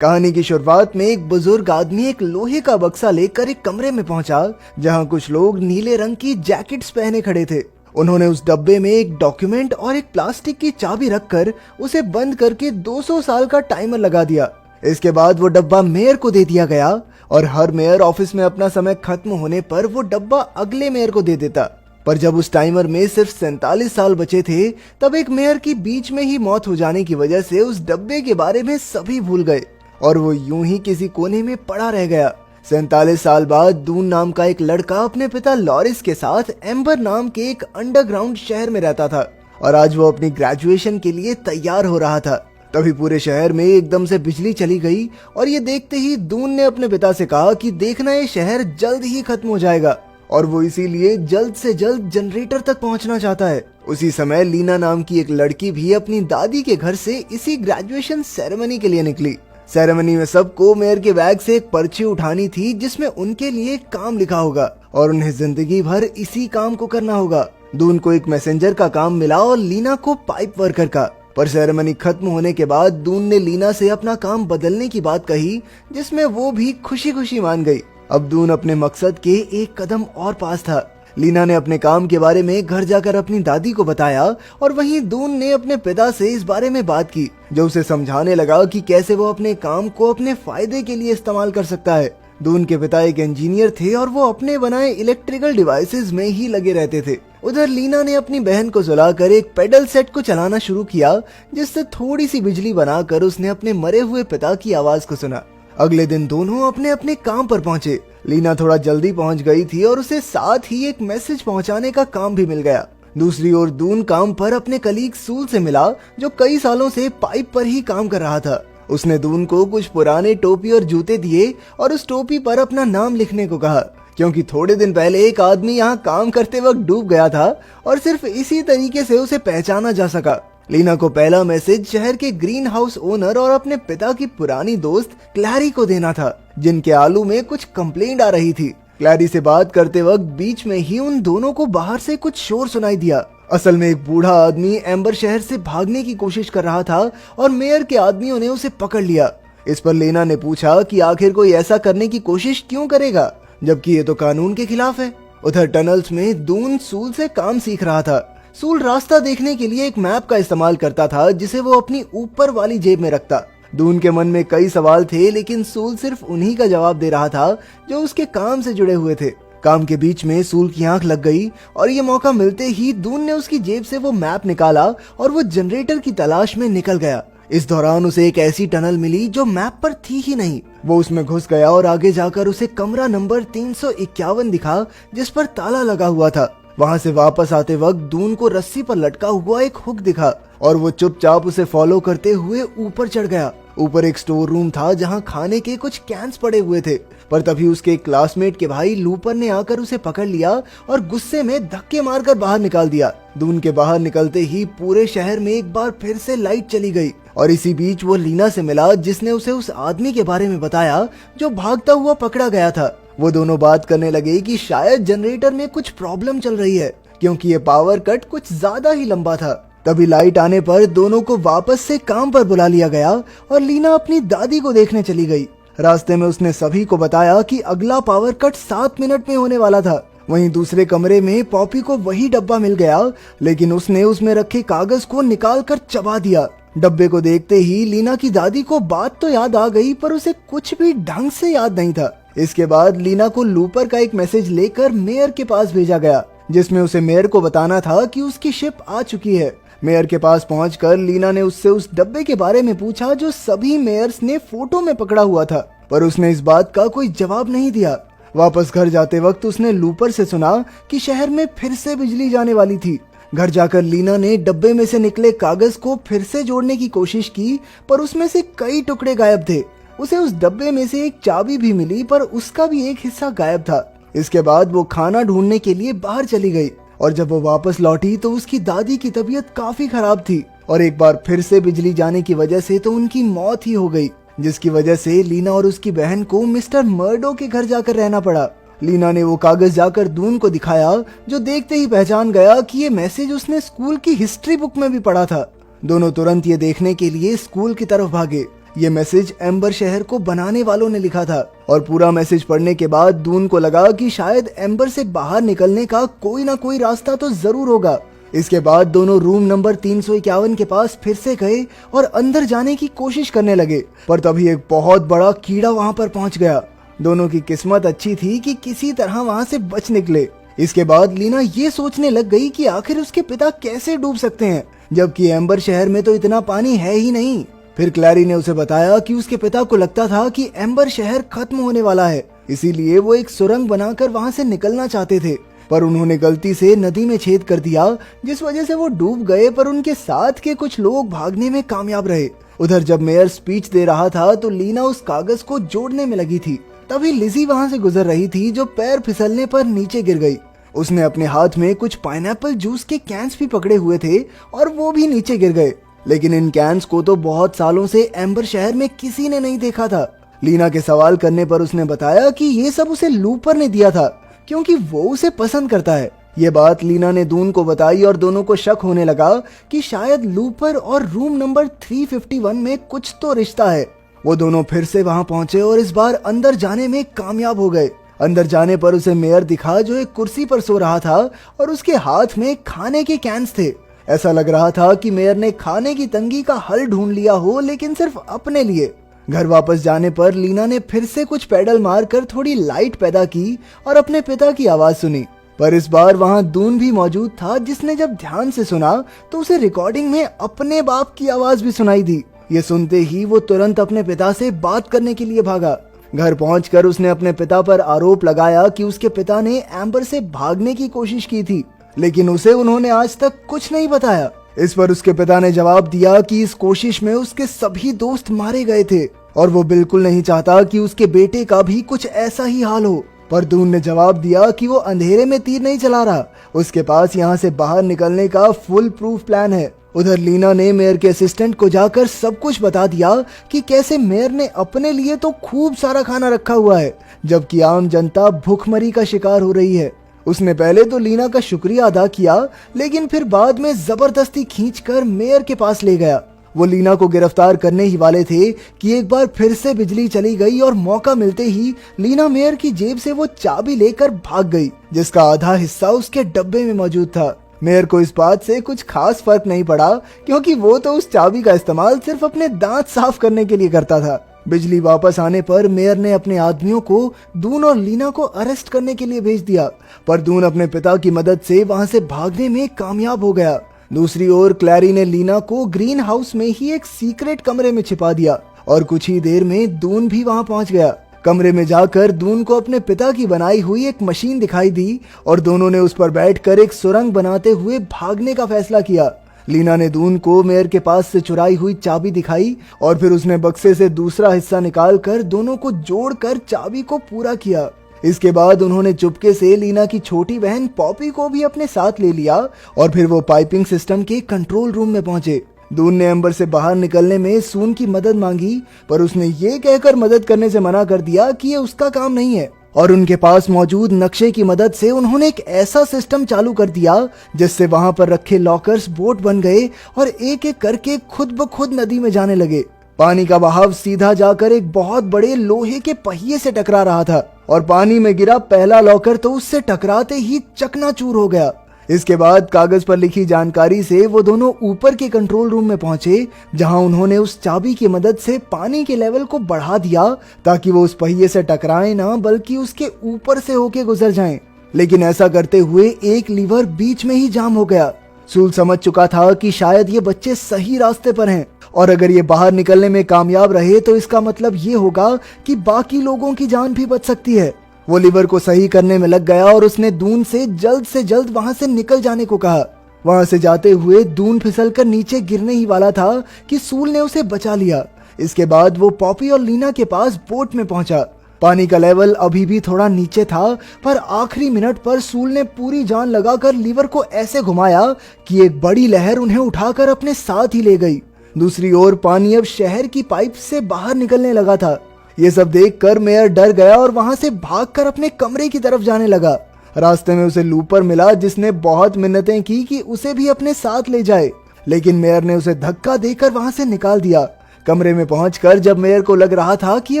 कहानी की शुरुआत में एक बुजुर्ग आदमी एक लोहे का बक्सा लेकर एक कमरे में पहुंचा जहां कुछ लोग नीले रंग की जैकेट्स पहने खड़े थे। उन्होंने उस डब्बे में एक डॉक्यूमेंट और एक प्लास्टिक की चाबी रखकर उसे बंद करके 200 साल का टाइमर लगा दिया। इसके बाद वो डब्बा मेयर को दे दिया गया और हर मेयर ऑफिस में अपना समय खत्म होने पर वो डब्बा अगले मेयर को दे देता। पर जब उस टाइमर में सिर्फ 47 साल बचे थे तब एक मेयर की बीच में ही मौत हो जाने की वजह से उस डब्बे के बारे में सभी भूल गए और वो यूं ही किसी कोने में पड़ा रह गया। 47 साल बाद दून नाम का एक लड़का अपने पिता लॉरिस के साथ एम्बर नाम के एक अंडरग्राउंड शहर में रहता था और आज वो अपनी ग्रेजुएशन के लिए तैयार हो रहा था। तभी पूरे शहर में एकदम से बिजली चली गई और ये देखते ही दून ने अपने पिता से कहा कि देखना ये शहर जल्द ही खत्म हो जाएगा और वो इसीलिए जल्द से जल्द जनरेटर तक पहुंचना चाहता है। उसी समय लीना नाम की एक लड़की भी अपनी दादी के घर से इसी ग्रेजुएशन सेरेमनी के लिए निकली। सेरेमनी में सबको मेयर के बैग से एक पर्ची उठानी थी जिसमें उनके लिए काम लिखा होगा और उन्हें जिंदगी भर इसी काम को करना होगा। दून को एक मैसेंजर का काम मिला और लीना को पाइप वर्कर का। पर सेरेमनी खत्म होने के बाद दून ने लीना से अपना काम बदलने की बात कही जिसमें वो भी खुशी खुशी मान गई। अब दून अपने मकसद के एक कदम और पास था। लीना ने अपने काम के बारे में घर जाकर अपनी दादी को बताया और वहीं दून ने अपने पिता से इस बारे में बात की जो उसे समझाने लगा कि कैसे वो अपने काम को अपने फायदे के लिए इस्तेमाल कर सकता है। दून के पिता एक इंजीनियर थे और वो अपने बनाए इलेक्ट्रिकल डिवाइसेस में ही लगे रहते थे। उधर लीना ने अपनी बहन को सुलाकर एक पेडल सेट को चलाना शुरू किया जिससे थोड़ी सी बिजली बनाकर उसने अपने मरे हुए पिता की आवाज को सुना। अगले दिन दोनों अपने अपने काम पर पहुंचे। लीना थोड़ा जल्दी पहुंच गई थी और उसे साथ ही एक मैसेज पहुंचाने का काम भी मिल गया। दूसरी ओर दून काम पर अपने कलीग सूल से मिला जो कई सालों से पाइप पर ही काम कर रहा था। उसने दून को कुछ पुराने टोपी और जूते दिए और उस टोपी पर अपना नाम लिखने को कहा क्योंकि थोड़े दिन पहले एक आदमी यहाँ काम करते वक्त डूब गया था और सिर्फ इसी तरीके से उसे पहचाना जा सका। लीना को पहला मैसेज शहर के ग्रीन हाउस ओनर और अपने पिता की पुरानी दोस्त क्लैरी को देना था जिनके आलू में कुछ कंप्लेंट आ रही थी। क्लैरी से बात करते वक्त बीच में ही उन दोनों को बाहर से कुछ शोर सुनाई दिया। असल में एक बूढ़ा आदमी एम्बर शहर से भागने की कोशिश कर रहा था और मेयर के आदमियों ने उसे पकड़ लिया। इस पर लीना ने पूछा कि आखिर कोई ऐसा करने की कोशिश क्यों करेगा जबकि ये तो कानून के खिलाफ है। उधर टनल्स में दून सूल से काम सीख रहा था। सूल रास्ता देखने के लिए एक मैप का इस्तेमाल करता था जिसे वो अपनी ऊपर वाली जेब में रखता। दून के मन में कई सवाल थे लेकिन सूल सिर्फ उन्हीं का जवाब दे रहा था जो उसके काम से जुड़े हुए थे। काम के बीच में सूल की आंख लग गई और ये मौका मिलते ही दून ने उसकी जेब से वो मैप निकाला और वो जनरेटर की तलाश में निकल गया। इस दौरान उसे एक ऐसी टनल मिली जो मैप पर थी ही नहीं। वो उसमें घुस गया और आगे जाकर उसे कमरा नंबर 351 दिखा जिस पर ताला लगा हुआ था। वहाँ से वापस आते वक्त दून को रस्सी पर लटका हुआ एक हुक दिखा और वो चुपचाप उसे फॉलो करते हुए ऊपर चढ़ गया। ऊपर एक स्टोर रूम था जहाँ खाने के कुछ कैंस पड़े हुए थे पर तभी उसके एक क्लासमेट के भाई लूपर ने आकर उसे पकड़ लिया और गुस्से में धक्के मारकर बाहर निकाल दिया। दून के बाहर निकलते ही पूरे शहर में एक बार फिर से लाइट चली गई और इसी बीच वो लीना से मिला जिसने उसे उस आदमी के बारे में बताया जो भागता हुआ पकड़ा गया था। वो दोनों बात करने लगे कि शायद जनरेटर में कुछ प्रॉब्लम चल रही है क्योंकि ये पावर कट कुछ ज्यादा ही लंबा था। तभी लाइट आने पर दोनों को वापस से काम पर बुला लिया गया और लीना अपनी दादी को देखने चली गई। रास्ते में उसने सभी को बताया कि अगला पावर कट 7 मिनट में होने वाला था। वहीं दूसरे कमरे में पॉपी को वही डब्बा मिल गया लेकिन उसने उसमें रखे कागज को निकाल कर चबा दिया। डब्बे को देखते ही लीना की दादी को बात तो याद आ गई पर उसे कुछ भी ढंग से याद नहीं था। इसके बाद लीना को लूपर का एक मैसेज लेकर मेयर के पास भेजा गया जिसमें उसे मेयर को बताना था कि उसकी शिप आ चुकी है। मेयर के पास पहुंचकर लीना ने उससे उस डब्बे के बारे में पूछा जो सभी मेयर्स ने फोटो में पकड़ा हुआ था पर उसने इस बात का कोई जवाब नहीं दिया। वापस घर जाते वक्त उसने लूपर से सुना कि शहर में फिर से बिजली जाने वाली थी। घर जाकर लीना ने डब्बे में से निकले कागज को फिर से जोड़ने की कोशिश की पर उसमें से कई टुकड़े गायब थे। उसे उस डब्बे में से एक चाबी भी मिली पर उसका भी एक हिस्सा गायब था। इसके बाद वो खाना ढूंढने के लिए बाहर चली गई और जब वो वापस लौटी तो उसकी दादी की तबीयत काफी खराब थी और एक बार फिर से बिजली जाने की वजह से तो उनकी मौत ही हो गई जिसकी वजह से लीना और उसकी बहन को मिस्टर मर्डो के घर जाकर रहना पड़ा। लीना ने वो कागज जाकर दून को दिखाया जो देखते ही पहचान गया कि ये मैसेज उसने स्कूल की हिस्ट्री बुक में भी पढ़ा था। दोनों तुरंत ये देखने के लिए स्कूल की तरफ भागे ये मैसेज एम्बर शहर को बनाने वालों ने लिखा था और पूरा मैसेज पढ़ने के बाद दून को लगा कि शायद एम्बर से बाहर निकलने का कोई ना कोई रास्ता तो जरूर होगा। इसके बाद दोनों रूम नंबर 351 के पास फिर से गए और अंदर जाने की कोशिश करने लगे, पर तभी एक बहुत बड़ा कीड़ा वहां पर पहुंच गया। दोनों की किस्मत अच्छी थी कि किसी तरह वहां से बच निकले। इसके बाद लीना ये सोचने लग गई कि आखिर उसके पिता कैसे डूब सकते हैं, जबकि एम्बर शहर में तो इतना पानी है ही नहीं। फिर क्लैरी ने उसे बताया कि उसके पिता को लगता था कि एम्बर शहर खत्म होने वाला है, इसीलिए वो एक सुरंग बनाकर वहां से निकलना चाहते थे, पर उन्होंने गलती से नदी में छेद कर दिया, जिस वजह से वो डूब गए, पर उनके साथ के कुछ लोग भागने में कामयाब रहे। उधर जब मेयर स्पीच दे रहा था तो लीना उस कागज को जोड़ने में लगी थी। तभी लिजी वहां से गुजर रही थी, जो पैर फिसलने पर नीचे गिर गई। उसने अपने हाथ में कुछ पाइनएप्पल जूस के कैंस भी पकड़े हुए थे और वो भी नीचे गिर गए, लेकिन इन कैंस को तो बहुत सालों से एम्बर शहर में किसी ने नहीं देखा था। लीना के सवाल करने पर उसने बताया कि ये सब उसे लूपर ने दिया था, क्योंकि वो उसे पसंद करता है। ये बात लीना ने दून को बताई और दोनों को शक होने लगा कि शायद लूपर और रूम नंबर 351 में कुछ तो रिश्ता है। वो दोनों फिर से वहां पहुंचे और इस बार अंदर जाने में कामयाब हो गए। अंदर जाने पर उसे मेयर दिखा, जो एक कुर्सी पर सो रहा था और उसके हाथ में खाने के कैंस थे। ऐसा लग रहा था कि मेयर ने खाने की तंगी का हल ढूंढ लिया हो, लेकिन सिर्फ अपने लिए। घर वापस जाने पर लीना ने फिर से कुछ पैडल मारकर थोड़ी लाइट पैदा की और अपने पिता की आवाज सुनी, पर इस बार वहां दून भी मौजूद था, जिसने जब ध्यान से सुना तो उसे रिकॉर्डिंग में अपने बाप की आवाज भी सुनाई दी। ये सुनते ही वो तुरंत अपने पिता से बात करने के लिए भागा। घर पहुंचकर उसने अपने पिता पर आरोप लगाया कि उसके पिता ने एम्बर से भागने की कोशिश की थी, लेकिन उसे उन्होंने आज तक कुछ नहीं बताया। इस पर उसके पिता ने जवाब दिया कि इस कोशिश में उसके सभी दोस्त मारे गए थे और वो बिल्कुल नहीं चाहता कि उसके बेटे का भी कुछ ऐसा ही हाल हो। पर दून ने जवाब दिया कि वो अंधेरे में तीर नहीं चला रहा, उसके पास यहाँ से बाहर निकलने का फुल प्रूफ प्लान है। उधर लीना ने मेयर के असिस्टेंट को जाकर सब कुछ बता दिया कि कैसे मेयर ने अपने लिए तो खूब सारा खाना रखा हुआ है, जबकि आम जनता भूखमरी का शिकार हो रही है। उसने पहले तो लीना का शुक्रिया अदा किया, लेकिन फिर बाद में जबरदस्ती खींचकर मेयर के पास ले गया। वो लीना को गिरफ्तार करने ही वाले थे कि एक बार फिर से बिजली चली गई और मौका मिलते ही लीना मेयर की जेब से वो चाबी लेकर भाग गई, जिसका आधा हिस्सा उसके डब्बे में मौजूद था। मेयर को इस बात से कुछ खास फर्क नहीं पड़ा, क्योंकि वो तो उस चाबी का इस्तेमाल सिर्फ अपने दांत साफ करने के लिए करता था। बिजली वापस आने पर मेयर ने अपने आदमियों को दून और लीना को अरेस्ट करने के लिए भेज दिया, पर दून अपने पिता की मदद से वहां से भागने में कामयाब हो गया। दूसरी ओर क्लैरी ने लीना को ग्रीन हाउस में ही एक सीक्रेट कमरे में छिपा दिया और कुछ ही देर में दून भी वहां पहुंच गया। कमरे में जाकर दून को अपने पिता की बनाई हुई एक मशीन दिखाई दी और दोनों ने उस पर बैठकर एक सुरंग बनाते हुए भागने का फैसला किया। लीना ने दून को मेयर के पास से चुराई हुई चाबी दिखाई और फिर उसने बक्से से दूसरा हिस्सा निकालकर दोनों को जोड़कर चाबी को पूरा किया। इसके बाद उन्होंने चुपके से लीना की छोटी बहन पॉपी को भी अपने साथ ले लिया और फिर वो पाइपिंग सिस्टम के कंट्रोल रूम में पहुंचे। दून ने एम्बर से बाहर निकलने में सून की मदद मांगी, पर उसने ये कहकर मदद करने से मना कर दिया कि ये उसका काम नहीं है, और उनके पास मौजूद नक्शे की मदद से उन्होंने एक ऐसा सिस्टम चालू कर दिया जिससे वहां पर रखे लॉकर्स बोट बन गए और एक एक करके खुद ब खुद नदी में जाने लगे। पानी का बहाव सीधा जाकर एक बहुत बड़े लोहे के पहिए से टकरा रहा था और पानी में गिरा पहला लॉकर तो उससे टकराते ही चकनाचूर हो गया। इसके बाद कागज पर लिखी जानकारी से वो दोनों ऊपर के कंट्रोल रूम में पहुंचे, जहां उन्होंने उस चाबी की मदद से पानी के लेवल को बढ़ा दिया ताकि वो उस पहिए से टकराए ना, बल्कि उसके ऊपर से होके गुजर जाएं। लेकिन ऐसा करते हुए एक लीवर बीच में ही जाम हो गया। सूल समझ चुका था कि शायद ये बच्चे सही रास्ते पर हैं और अगर ये बाहर निकलने में कामयाब रहे तो इसका मतलब ये होगा कि बाकी लोगों की जान भी बच सकती है। वो लीवर को सही करने में लग गया और उसने दून से जल्द वहां से निकल जाने को कहा। वहां से जाते हुए दून फिसलकर नीचे गिरने ही वाला था कि सूल ने उसे बचा लिया। इसके बाद वो पॉपी और लीना के पास बोट में पहुंचा। पानी का लेवल अभी भी थोड़ा नीचे था, पर आखिरी मिनट पर सूल ने पूरी जान लगाकर लीवर को ऐसे घुमाया कि एक बड़ी लहर उन्हें उठाकर अपने साथ ही ले गई। दूसरी ओर पानी अब शहर की पाइप से बाहर निकलने लगा था। ये सब देखकर मेयर डर गया और वहां से भागकर अपने कमरे की तरफ जाने लगा। रास्ते में उसे लूपर मिला, जिसने बहुत मिन्नतें की कि उसे भी अपने साथ ले जाए, लेकिन मेयर ने उसे धक्का देकर वहां से निकाल दिया। कमरे में पहुंचकर जब मेयर को लग रहा था कि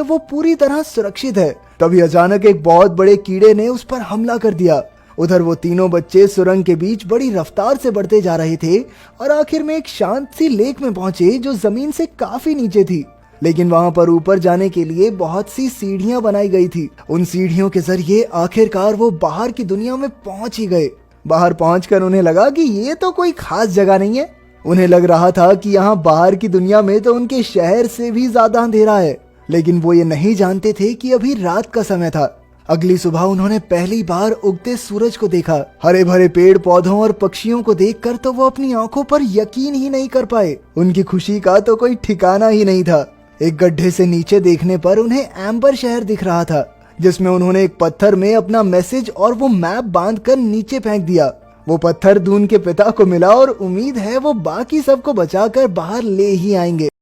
वो पूरी तरह सुरक्षित है, तभी अचानक एक बहुत बड़े कीड़े ने उस पर हमला कर दिया। उधर वो तीनों बच्चे सुरंग के बीच बड़ी रफ्तार से बढ़ते जा रहे थे और आखिर में एक शांत सी लेक में पहुंचे जो जमीन से काफी नीचे थी। लेकिन वहां पर ऊपर जाने के लिए बहुत सी सीढ़ियां बनाई गई थी। उन सीढ़ियों के जरिए आखिरकार वो बाहर की दुनिया में पहुंच ही गए। बाहर पहुंचकर उन्हें लगा कि ये तो कोई खास जगह नहीं है। उन्हें लग रहा था कि यहाँ बाहर की दुनिया में तो उनके शहर से भी ज्यादा अंधेरा है, लेकिन वो ये नहीं जानते थे कि अभी रात का समय था। अगली सुबह उन्होंने पहली बार उगते सूरज को देखा। हरे भरे पेड़ पौधों और पक्षियों को देखकर तो वो अपनी आंखों पर यकीन ही नहीं कर पाए। उनकी खुशी का तो कोई ठिकाना ही नहीं था। एक गड्ढे से नीचे देखने पर उन्हें एम्बर शहर दिख रहा था, जिसमें उन्होंने एक पत्थर में अपना मैसेज और वो मैप बांधकर नीचे फेंक दिया। वो पत्थर दून के पिता को मिला और उम्मीद है वो बाकी सबको बचाकर बाहर ले ही आएंगे।